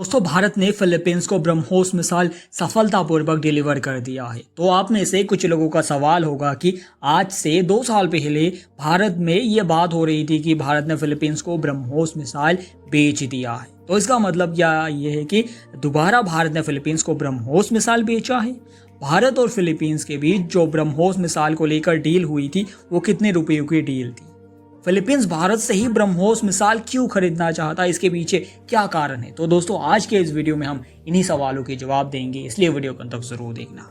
दोस्तों भारत ने फिलीपींस को ब्रह्मोस मिसाइल सफलतापूर्वक डिलीवर कर दिया है। तो आप में से कुछ लोगों का सवाल होगा कि आज से 2 साल पहले भारत में ये बात हो रही थी कि भारत ने फिलीपींस को ब्रह्मोस मिसाइल बेच दिया है। तो इसका मतलब ये है कि दोबारा भारत ने फिलीपींस को ब्रह्मोस मिसाइल बेचा है। भारत और फिलीपींस के बीच जो ब्रह्मोस मिसाइल को लेकर डील हुई थी वो कितने रुपयों की डील थी? फिलीपींस भारत से ही ब्रह्मोस मिसाइल क्यों खरीदना चाहता है, इसके पीछे क्या कारण है? तो दोस्तों आज के इस वीडियो में हम इन्हीं सवालों के जवाब देंगे, इसलिए वीडियो को अंत तक जरूर देखना।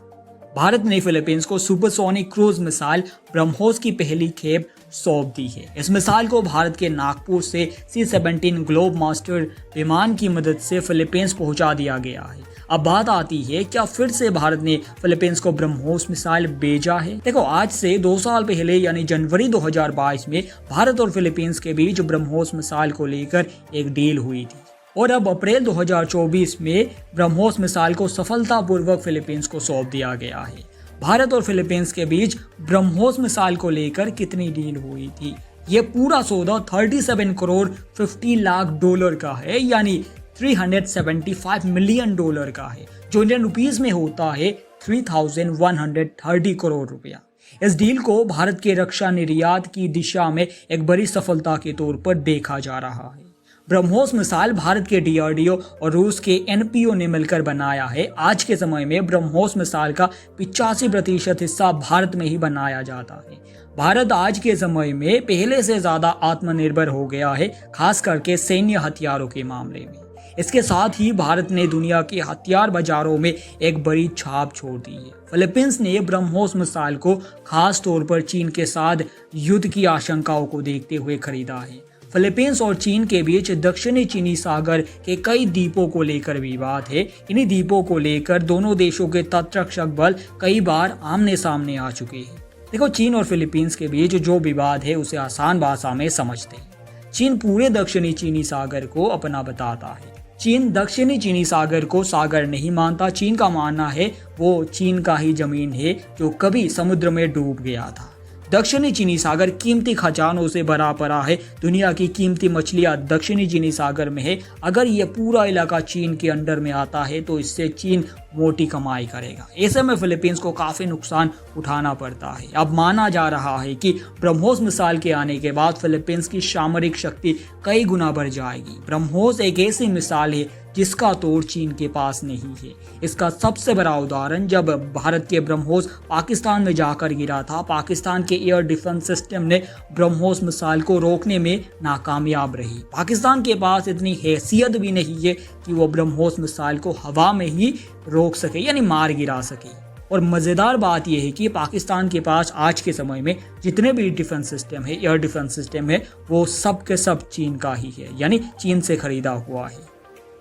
भारत ने फिलीपींस को सुपरसोनिक क्रूज मिसाइल ब्रह्मोस की पहली खेप सौंप दी है। इस मिसाइल को भारत के नागपुर से C-17 ग्लोब मास्टर विमान की मदद से फिलीपींस पहुंचा दिया गया है। अब बात आती है, क्या फिर से भारत ने फिलीपींस को ब्रह्मोस मिसाइल भेजा है? देखो आज से 2 साल पहले यानी जनवरी 2022 में भारत और फिलीपींस के बीच ब्रह्मोस मिसाइल को लेकर एक डील हुई थी और अब अप्रैल 2024 में ब्रह्मोस मिसाइल को सफलतापूर्वक फिलीपींस को सौंप दिया गया है। भारत और फिलीपींस के बीच ब्रह्मोस मिसाइल को लेकर कितनी डील हुई थी? ये पूरा सौदा 37 करोड़ 50 लाख डॉलर का है, यानी 375 मिलियन डॉलर का है, जो इंडियन रुपीस में होता है 3130 करोड़ रुपया। इस डील को भारत के रक्षा निर्यात की दिशा में एक बड़ी सफलता के तौर पर देखा जा रहा है। ब्रह्मोस मिसाइल भारत के DRDO और रूस के NPO ने मिलकर बनाया है। आज के समय में ब्रह्मोस मिसाइल का 85% हिस्सा भारत में ही बनाया जाता है। भारत आज के समय में पहले से ज्यादा आत्मनिर्भर हो गया है, खास करके सैन्य हथियारों के मामले में। इसके साथ ही भारत ने दुनिया के हथियार बाजारों में एक बड़ी छाप छोड़ दी है। फिलीपींस ने ब्रह्मोस मिसाइल को खास तौर पर चीन के साथ युद्ध की आशंकाओं को देखते हुए खरीदा है। फिलीपींस और चीन के बीच दक्षिणी चीनी सागर के कई द्वीपों को लेकर विवाद है। इन्हीं द्वीपों को लेकर दोनों देशों के तटरक्षक बल कई बार आमने सामने आ चुके हैं। देखो चीन और फिलीपींस के बीच जो विवाद है उसे आसान भाषा में समझते हैं। चीन पूरे दक्षिणी चीनी सागर को अपना बताता है। चीन दक्षिणी चीनी सागर को सागर नहीं मानता। चीन का मानना है वो चीन का ही जमीन है जो कभी समुद्र में डूब गया था। दक्षिणी चीनी सागर कीमती खजानों से भरा पड़ा है। दुनिया की कीमती मछलियां दक्षिणी चीनी सागर में है। अगर ये पूरा इलाका चीन के अंडर में आता है तो इससे चीन मोटी कमाई करेगा। ऐसे में फिलीपींस को काफी नुकसान उठाना पड़ता है। अब माना जा रहा है कि ब्रह्मोस मिसाइल के आने के बाद फिलीपींस की सामरिक शक्ति कई गुना बढ़ जाएगी। ब्रह्मोस एक ऐसी मिसाइल है जिसका तोड़ चीन के पास नहीं है। इसका सबसे बड़ा उदाहरण जब भारत के ब्रह्मोस पाकिस्तान में जाकर गिरा था। पाकिस्तान के एयर डिफेंस सिस्टम ने ब्रह्मोस मिसाइल को रोकने में नाकामयाब रही। पाकिस्तान के पास इतनी हैसियत भी नहीं है कि वो ब्रह्मोस मिसाइल को हवा में ही रोक सके, यानी मार गिरा सके। और मज़ेदार बात यह है कि पाकिस्तान के पास आज के समय में जितने भी डिफेंस सिस्टम है, एयर डिफेंस सिस्टम है, वो सब के सब चीन का ही है, यानी चीन से खरीदा हुआ है।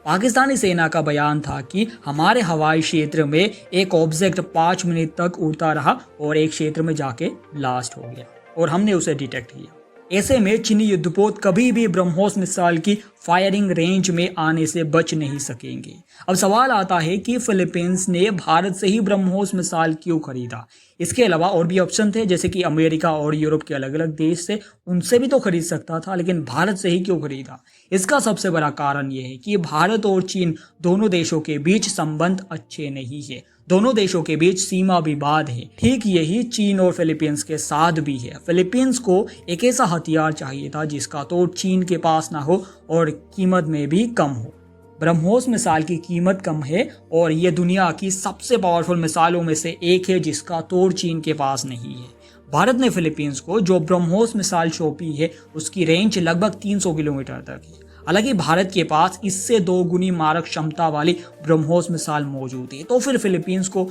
पाकिस्तानी सेना का बयान था कि हमारे हवाई क्षेत्र में एक ऑब्जेक्ट 5 मिनट तक उड़ता रहा और एक क्षेत्र में जाके ब्लास्ट हो गया और हमने उसे डिटेक्ट किया। ऐसे में चीनी युद्धपोत कभी भी ब्रह्मोस मिसाइल की फायरिंग रेंज में आने से बच नहीं सकेंगे। अब सवाल आता है कि फिलीपींस ने भारत से ही ब्रह्मोस मिसाइल क्यों खरीदा? इसके अलावा और भी ऑप्शन थे, जैसे कि अमेरिका और यूरोप के अलग अलग देश से, उनसे भी तो खरीद सकता था, लेकिन भारत से ही क्यों खरीदा? इसका सबसे बड़ा कारण यह है कि भारत और चीन दोनों देशों के बीच संबंध अच्छे नहीं है। दोनों देशों के बीच सीमा विवाद है। ठीक यही चीन और फिलीपींस के साथ भी है। फिलीपींस को एक ऐसा हथियार चाहिए था जिसका तोड़ चीन के पास ना हो और कीमत में भी कम हो। ब्रह्मोस मिसाइल की कीमत कम है और ये दुनिया की सबसे पावरफुल मिसाइलों में से एक है जिसका तोड़ चीन के पास नहीं है। भारत ने फिलीपींस को जो ब्रह्मोस मिसाइल सौंपी है उसकी रेंज लगभग 300 किलोमीटर तक है। हालांकि भारत के पास इससे 2 गुनी मारक क्षमता वाली ब्रह्मोस मिसाइल मौजूद है। तो फिर फिलीपींस को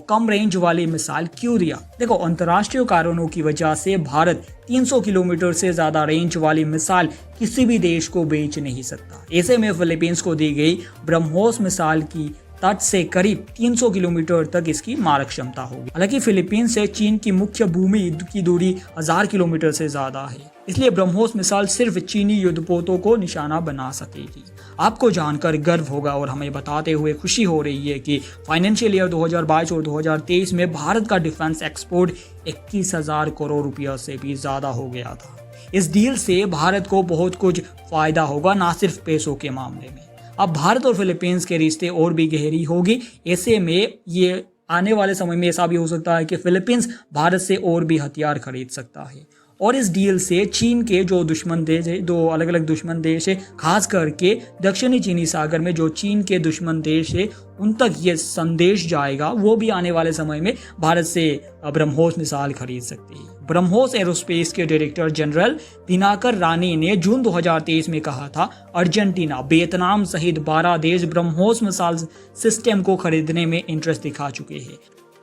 कम रेंज वाली मिसाइल क्यों दिया? देखो अंतर्राष्ट्रीय कारणों की वजह से भारत 300 किलोमीटर से ज्यादा रेंज वाली मिसाइल किसी भी देश को बेच नहीं सकता। ऐसे में फिलीपींस को दी गई ब्रह्मोस मिसाइल की तट से करीब 300 किलोमीटर तक इसकी मारक क्षमता होगी। हालांकि फिलीपींस से चीन की मुख्य भूमि की दूरी 1000 किलोमीटर से ज्यादा है, इसलिए ब्रह्मोस मिसाइल सिर्फ चीनी युद्धपोतों को निशाना बना सकेगी। आपको जानकर गर्व होगा और हमें बताते हुए खुशी हो रही है कि फाइनेंशियल ईयर 2022 और 2023 में भारत का डिफेंस एक्सपोर्ट 21,000 करोड़ रुपया से भी ज्यादा हो गया था। इस डील से भारत को बहुत कुछ फायदा होगा, ना सिर्फ पैसों के मामले में। अब भारत और फिलीपींस के रिश्ते और भी गहरी होगी। ऐसे में ये आने वाले समय में ऐसा भी हो सकता है कि फिलीपींस भारत से और भी हथियार खरीद सकता है। और इस डील से चीन के जो दुश्मन देश है, दो अलग अलग दुश्मन देश है, खास करके दक्षिणी चीनी सागर में जो चीन के दुश्मन देश है, उन तक ये संदेश जाएगा। वो भी आने वाले समय में भारत से ब्रह्मोस मिसाइल खरीद सकते हैं। ब्रह्मोस एरोस्पेस के डायरेक्टर जनरल दिनाकर रानी ने जून 2023 में कहा था, अर्जेंटीना, वियतनाम सहित 12 देश ब्रह्मोस मिसाइल सिस्टम को खरीदने में इंटरेस्ट दिखा चुके हैं।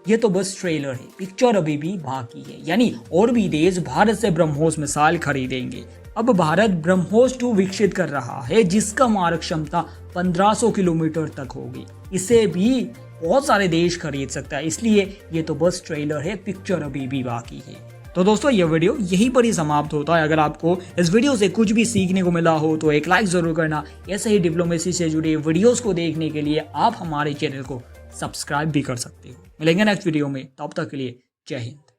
ये तो बस ट्रेलर है, पिक्चर अभी भी बाकी है, यानी और भी देश भारत से ब्रह्मोस मिसाइल खरीदेंगे। अब भारत ब्रह्मोस 2 विकसित कर रहा है, जिसका मारक क्षमता 1500 किलोमीटर तक होगी। इसे भी बहुत सारे देश खरीद सकता है, इसलिए ये तो बस ट्रेलर है, पिक्चर अभी भी बाकी है। तो दोस्तों, ये वीडियो यहीं पर ही समाप्त होता है। अगर आपको इस वीडियो से कुछ भी सीखने को मिला हो तो एक लाइक जरूर करना। ऐसे ही डिप्लोमेसी से जुड़े वीडियोस को देखने के लिए आप हमारे चैनल को सब्सक्राइब भी कर सकते हो। मिलेंगे नेक्स्ट वीडियो में, तब तक के लिए जय हिंद।